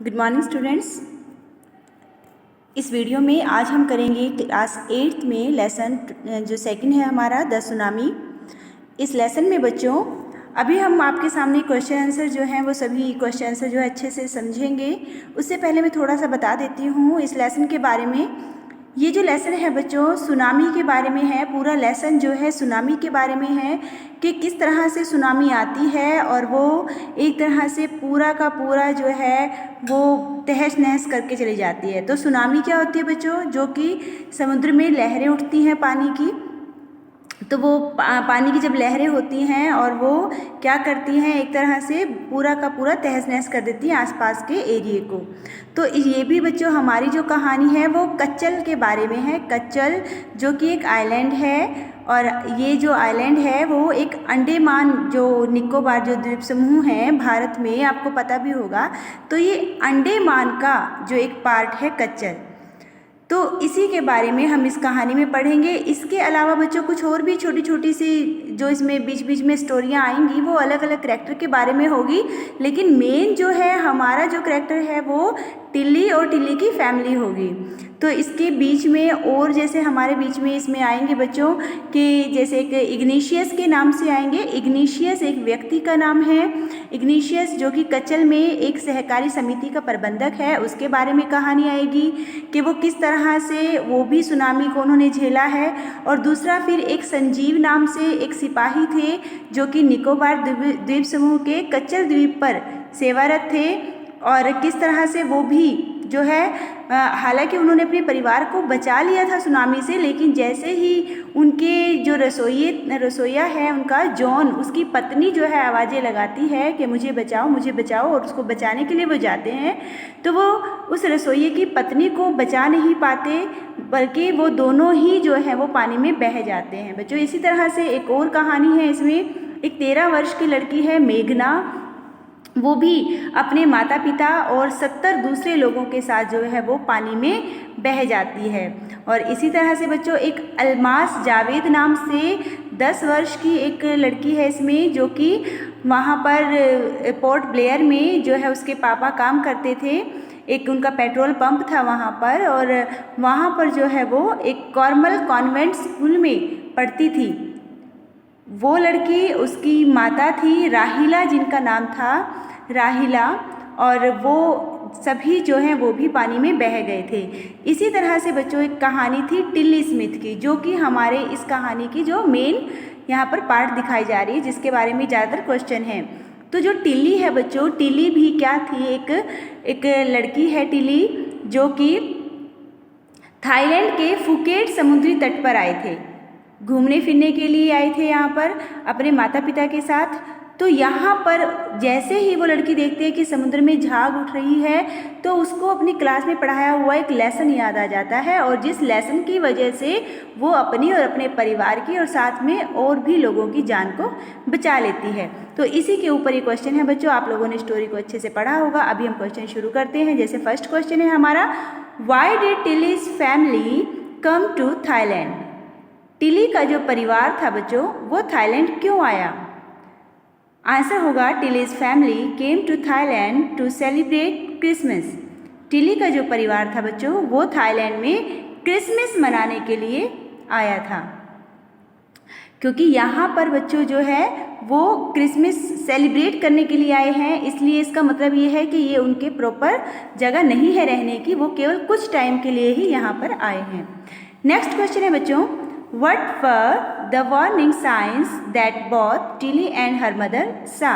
Good morning students. इस video में आज हम करेंगे क्लास 8th में लेसन जो सेकंड है हमारा द सुनामी। इस लेसन में बच्चों अभी हम आपके सामने क्वेश्चन आंसर जो हैं वो सभी क्वेश्चन आंसर जो है अच्छे से समझेंगे। उससे पहले मैं थोड़ा सा बता देती हूँ इस लेसन के बारे में। ये जो लेसन है बच्चों सुनामी के बारे में है। पूरा लेसन जो है सुनामी के बारे में है कि किस तरह से सुनामी आती है और वो एक तरह से पूरा का पूरा जो है वो तहस नहस करके चली जाती है। तो सुनामी क्या होती है बच्चों? जो कि समुद्र में लहरें उठती हैं पानी की। तो वो पानी की जब लहरें होती हैं और वो क्या करती हैं, एक तरह से पूरा का पूरा तहस नहस कर देती हैं आसपास के एरिए को। तो ये भी बच्चों हमारी जो कहानी है वो कच्चल के बारे में है। कच्चल जो कि एक आइलैंड है और ये जो आइलैंड है वो एक अंडमान जो निकोबार जो द्वीप समूह है भारत में, आपको पता भी होगा। तो ये अंडमान का जो एक पार्ट है कच्चल, तो इसी के बारे में हम इस कहानी में पढ़ेंगे। इसके अलावा बच्चों कुछ और भी छोटी छोटी सी जो इसमें बीच बीच में स्टोरियाँ आएंगी वो अलग अलग करैक्टर के बारे में होगी, लेकिन मेन जो है हमारा जो करैक्टर है वो टिल्ली और टिल्ली की फैमिली होगी। तो इसके बीच में और जैसे हमारे बीच में इसमें आएंगे बच्चों कि जैसे एक इग्निशियस के नाम से आएंगे। इग्निशियस एक व्यक्ति का नाम है। इग्निशियस जो कि कच्चल में एक सहकारी समिति का प्रबंधक है, उसके बारे में कहानी आएगी कि वो किस तरह से वो भी सुनामी को उन्होंने झेला है। और दूसरा फिर एक संजीव नाम से एक सिपाही थे जो कि निकोबार द्वीप समूह के कच्चल द्वीप पर सेवारत थे और किस तरह से वो भी जो है हालांकि उन्होंने अपने परिवार को बचा लिया था सुनामी से, लेकिन जैसे ही उनके जो रसोइया है उनका जॉन, उसकी पत्नी जो है आवाज़ें लगाती है कि मुझे बचाओ, और उसको बचाने के लिए वो जाते हैं तो वो उस रसोइये की पत्नी को बचा नहीं पाते, बल्कि वो दोनों ही जो है वो पानी में बह जाते हैं बच्चों। इसी तरह से एक और कहानी है इसमें। एक 13 वर्ष की लड़की है मेघना, वो भी अपने माता पिता और 70 दूसरे लोगों के साथ जो है वो पानी में बह जाती है। और इसी तरह से बच्चों एक अलमास जावेद नाम से 10 वर्ष की एक लड़की है इसमें, जो कि वहाँ पर पोर्ट ब्लेयर में जो है उसके पापा काम करते थे। एक उनका पेट्रोल पंप था वहाँ पर, और वहाँ पर जो है वो एक कॉर्मल कॉन्वेंट स्कूल में पढ़ती थी। वो लड़की, उसकी माता थी राहिला, जिनका नाम था राहिला, और वो सभी जो हैं वो भी पानी में बह गए थे। इसी तरह से बच्चों एक कहानी थी टिल्ली स्मिथ की, जो कि हमारे इस कहानी की जो मेन यहाँ पर पार्ट दिखाई जा रही है, जिसके बारे में ज़्यादातर क्वेश्चन हैं। तो जो टिल्ली है बच्चों, टिल्ली भी क्या थी, एक लड़की है टिल्ली, जो कि थाईलैंड के फुकेट समुद्री तट पर आए थे, घूमने फिरने के लिए आए थे यहाँ पर अपने माता पिता के साथ। तो यहाँ पर जैसे ही वो लड़की देखती है कि समुद्र में झाग उठ रही है, तो उसको अपनी क्लास में पढ़ाया हुआ एक लेसन याद आ जाता है, और जिस लेसन की वजह से वो अपनी और अपने परिवार की और साथ में और भी लोगों की जान को बचा लेती है। तो इसी के ऊपर ये क्वेश्चन है बच्चों। आप लोगों ने स्टोरी को अच्छे से पढ़ा होगा। अभी हम क्वेश्चन शुरू करते हैं। जैसे फर्स्ट क्वेश्चन है हमारा, why did Tilly's family come to Thailand? Tilly का जो परिवार था बच्चों वो थाईलैंड क्यों आया? आंसर होगा Tilly's family came to Thailand to celebrate Christmas. Tilly का जो परिवार था बच्चों वो थाईलैंड में क्रिसमस मनाने के लिए आया था, क्योंकि यहाँ पर बच्चों जो है वो क्रिसमस सेलिब्रेट करने के लिए आए हैं। इसलिए इसका मतलब ये है कि ये उनके प्रॉपर जगह नहीं है रहने की, वो केवल कुछ टाइम के लिए ही यहाँ पर आए हैं। नेक्स्ट क्वेश्चन है बच्चों, What were the warning signs that both Tilly and her mother saw?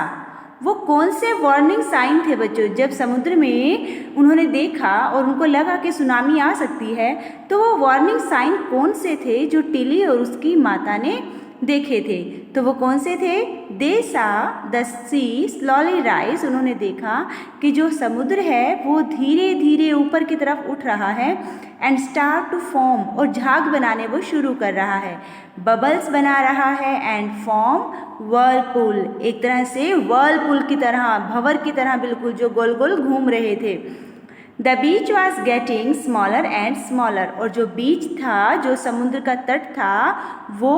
वो कौन से वार्निंग साइन थे बच्चों? जब समुद्र में उन्होंने देखा और उनको लगा कि सुनामी आ सकती है, तो वो वार्निंग साइन कौन से थे जो टिली और उसकी माता ने देखे थे? तो वो कौन से थे? दे सा द सी स्लोली राइज। उन्होंने देखा कि जो समुद्र है वो धीरे धीरे ऊपर की तरफ उठ रहा है, एंड स्टार्ट टू फॉर्म, और झाग बनाने वो शुरू कर रहा है, बबल्स बना रहा है, एंड फॉर्म वर्लपूल, एक तरह से वर्लपूल की तरह, भंवर की तरह बिल्कुल जो गोल गोल घूम रहे थे। The beach was getting smaller and smaller, और जो बीच था, जो समुद्र का तट था, वो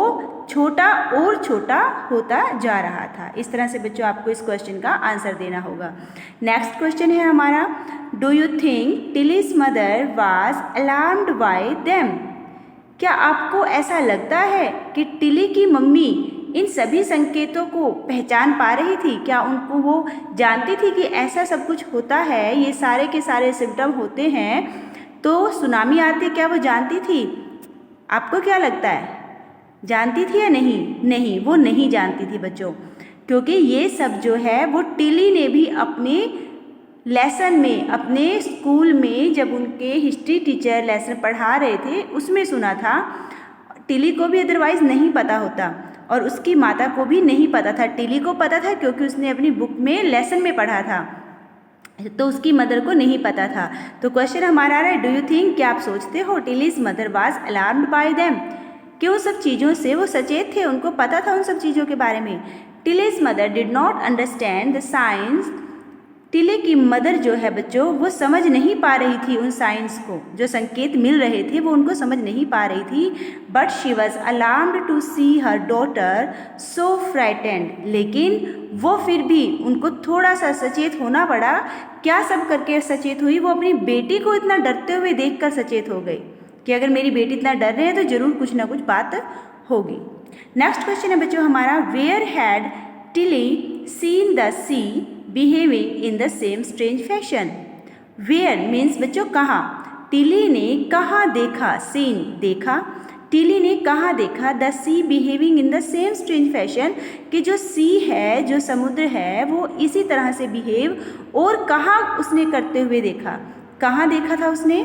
छोटा और छोटा होता जा रहा था। इस तरह से बच्चों आपको इस क्वेश्चन का आंसर देना होगा। नेक्स्ट क्वेश्चन है हमारा, do you think Tilly's mother was alarmed by them? क्या आपको ऐसा लगता है कि टिली की मम्मी इन सभी संकेतों को पहचान पा रही थी? क्या उनको वो जानती थी कि ऐसा सब कुछ होता है, ये सारे के सारे सिम्टम होते हैं तो सुनामी आती है? क्या वो जानती थी? आपको क्या लगता है, जानती थी या नहीं? नहीं, वो नहीं जानती थी बच्चों, क्योंकि ये सब जो है वो टिली ने भी अपने लेसन में, अपने स्कूल में जब उनके हिस्ट्री टीचर लेसन पढ़ा रहे थे उसमें सुना था। टिली को भी अदरवाइज़ नहीं पता होता और उसकी माता को भी नहीं पता था। टिली को पता था क्योंकि उसने अपनी बुक में लेसन में पढ़ा था, तो उसकी मदर को नहीं पता था। तो क्वेश्चन हमारा आ रहा है, डू यू थिंक, क्या आप सोचते हो Tilly's mother was alarmed by them, कि उन सब चीज़ों से वो सचेत थे, उनको पता था उन सब चीज़ों के बारे में। Tilly's mother did not understand the science, Tilly की मदर जो है बच्चों वो समझ नहीं पा रही थी उन साइंस को, जो संकेत मिल रहे थे वो उनको समझ नहीं पा रही थी। But she was alarmed to see her daughter so frightened, लेकिन वो फिर भी उनको थोड़ा सा सचेत होना पड़ा। क्या सब करके सचेत हुई? वो अपनी बेटी को इतना डरते हुए देखकर सचेत हो गई कि अगर मेरी बेटी इतना डर रही है तो जरूर कुछ ना कुछ बात होगी। नेक्स्ट क्वेश्चन है बच्चों हमारा, where had Tilly seen the sea behaving in the same strange fashion? Where means बच्चों कहाँ, टिली ने कहाँ देखा, सीन देखा, टिली ने कहाँ देखा, the sea behaving in the same strange fashion, कि जो सी है, जो समुद्र है वो इसी तरह से बिहेव, और कहाँ उसने करते हुए देखा, कहाँ देखा था उसने?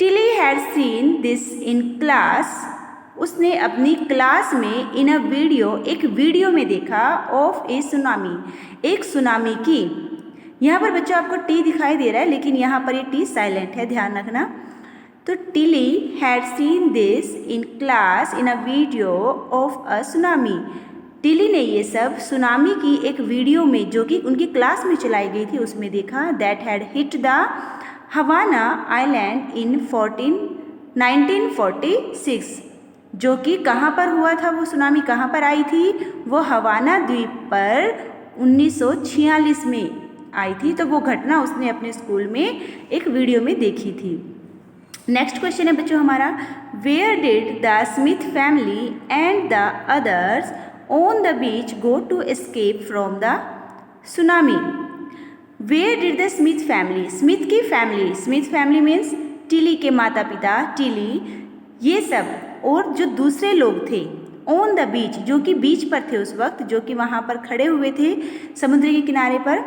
Tilly had seen this in class, उसने अपनी क्लास में इन अ वीडियो, एक वीडियो में देखा, ऑफ ए सुनामी, एक सुनामी की। यहाँ पर बच्चों आपको टी दिखाई दे रहा है लेकिन यहाँ पर ये टी साइलेंट है, ध्यान रखना। तो Tilly had seen this in class in a video of a tsunami, Tilly ने ये सब सुनामी की एक वीडियो में जो कि उनकी क्लास में चलाई गई थी उसमें देखा। That had hit the Havana island in 1946, जो कि कहाँ पर हुआ था, वो सुनामी कहाँ पर आई थी? वो हवाना द्वीप पर 1946 में आई थी। तो वो घटना उसने अपने स्कूल में एक वीडियो में देखी थी। नेक्स्ट क्वेश्चन है बच्चों हमारा, where did the Smith family and the others on the beach go to escape from the tsunami? Where did the Smith family, Smith की family, Smith family means Tilly के माता पिता, टिली, ये सब और जो दूसरे लोग थे, ऑन द बीच, जो कि बीच पर थे उस वक्त, जो कि वहाँ पर खड़े हुए थे समुद्र के किनारे पर,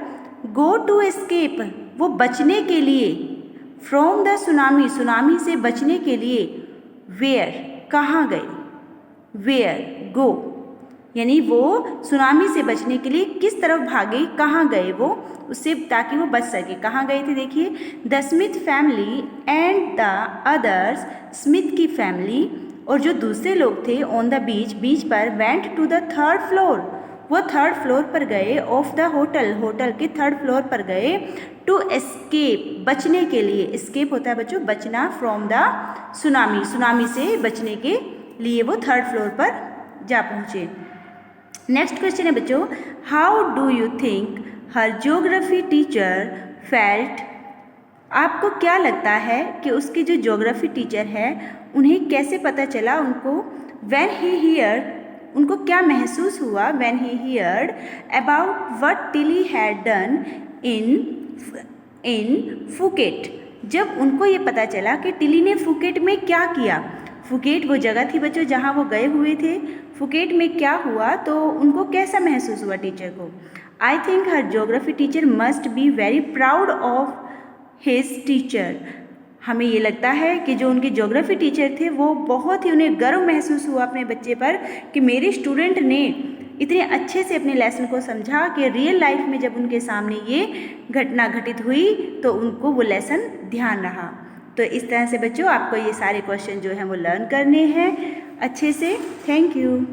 गो टू एस्केप, वो बचने के लिए, फ्रॉम द सुनामी, सुनामी से बचने के लिए, वेयर, कहाँ गए, वेयर, गो, यानी वो सुनामी से बचने के लिए किस तरफ भागे, कहाँ गए वो, उससे ताकि वो बच सके। कहाँ गए थे देखिए, the Smith family and the others, Smith की फैमिली और जो दूसरे लोग थे, ऑन द बीच, बीच पर, went to the third floor, वो थर्ड फ्लोर पर गए, ऑफ द होटल, होटल के थर्ड फ्लोर पर गए, टू एस्केप, बचने के लिए, एस्केप होता है बच्चों बचना, फ्रॉम द सुनामी, सुनामी से बचने के लिए वो थर्ड फ्लोर पर जा पहुँचे। नेक्स्ट क्वेश्चन है बच्चों, how do you think her geography teacher felt? आपको क्या लगता है कि उसके जो ज्योग्राफी टीचर है उन्हें कैसे पता चला उनको, व्हेन ही हियर, उनको क्या महसूस हुआ, when he heard about what Tilly had done in Phuket, जब उनको ये पता चला कि टिली ने फुकेट में क्या किया। फुकेट वो जगह थी बच्चों जहाँ वो गए हुए थे, फुकेट में क्या हुआ, तो उनको कैसा महसूस हुआ टीचर को? I think her geography teacher must be very proud of his teacher, हमें ये लगता है कि जो उनके ज्योग्राफी टीचर थे वो बहुत ही, उन्हें गर्व महसूस हुआ अपने बच्चे पर कि मेरे स्टूडेंट ने इतने अच्छे से अपने लेसन को समझा कि रियल लाइफ में जब उनके सामने ये घटना घटित हुई तो उनको वो लेसन ध्यान रहा। तो इस तरह से बच्चों आपको ये सारे क्वेश्चन जो हैं वो लर्न करने हैं अच्छे से। Thank you.